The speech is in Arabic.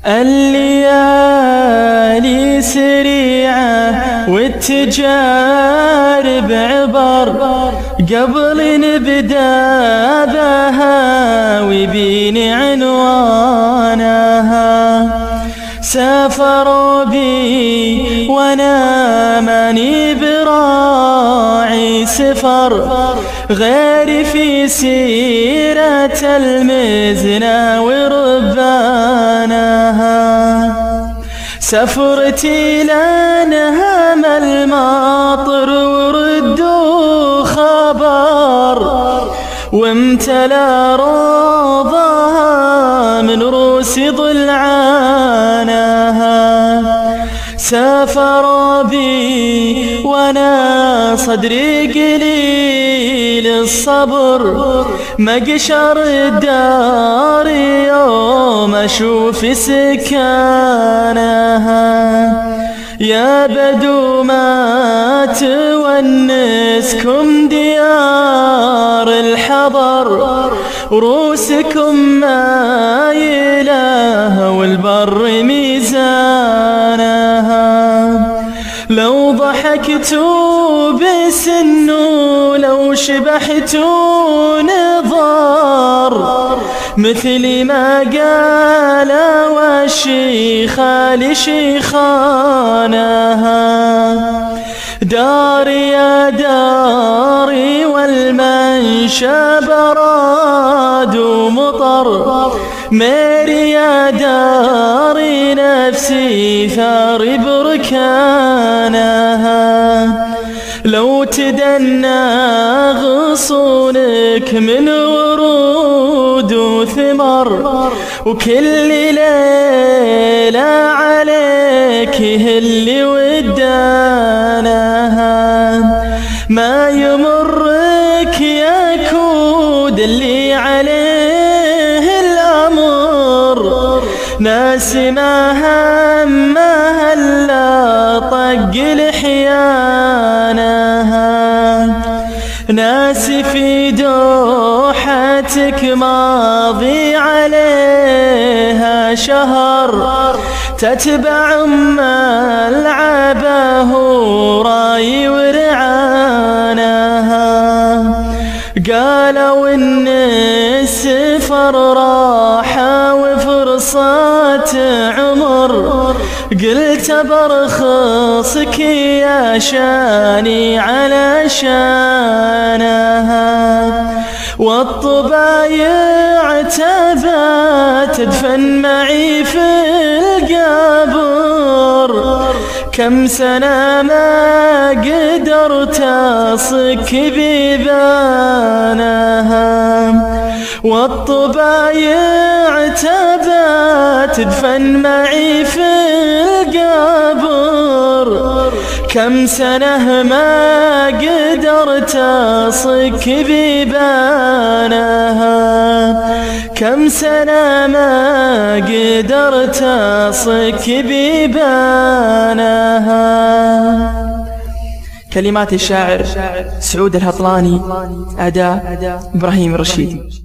الليالي سريعة والتجارب عبر، قبل نبدأ بها ويبيني عنوانها. سافروا بي وانا ماني براعي سفر، غيري في سيرة المزنى وربانها. سفرتي لنهم الماطر وردوا خبر، وامتلى روضها من روس ضلعانها. سافر بي وانا صدري قليل الصبر، مقشر الدار يوم اشوف سكانها. يا بدو ما تونسكم ديار الحضر، روسكم مايلة والبر ميزانها. لو ضحكتوا بسنو لو شبحتوا نظار، مثل ما قال والشيخة لشيخانها. داري يا داري والمنشى براد ومطر، ميري يا داري نفسي ثار بركانها. لو تدنى غصونك من ورود وثمر، وكل ليلة عليك هل ودانها. ما يمرك يا كود اللي عليه الأمر، ناس ما همها إلا طق لحيانها. ناس في دوحتك ماضي عليها شهر، تتبع ملعبه راي ورعانها. قالوا ان السفر راحة وفرصة عمر، قلت برخصك يا شاني على شانها. والطبايع تبات تدفن معي في القبر، كم سنة ما قدرت أصك بيبانها. والطبايع تبات تدفن معي في القبر، كم سنة ما قدرت أصك بيبانها. كم سنة ما قدرت أصك بيبانها. كلمات الشاعر سعود الهطلاني، أداء إبراهيم الرشيدي.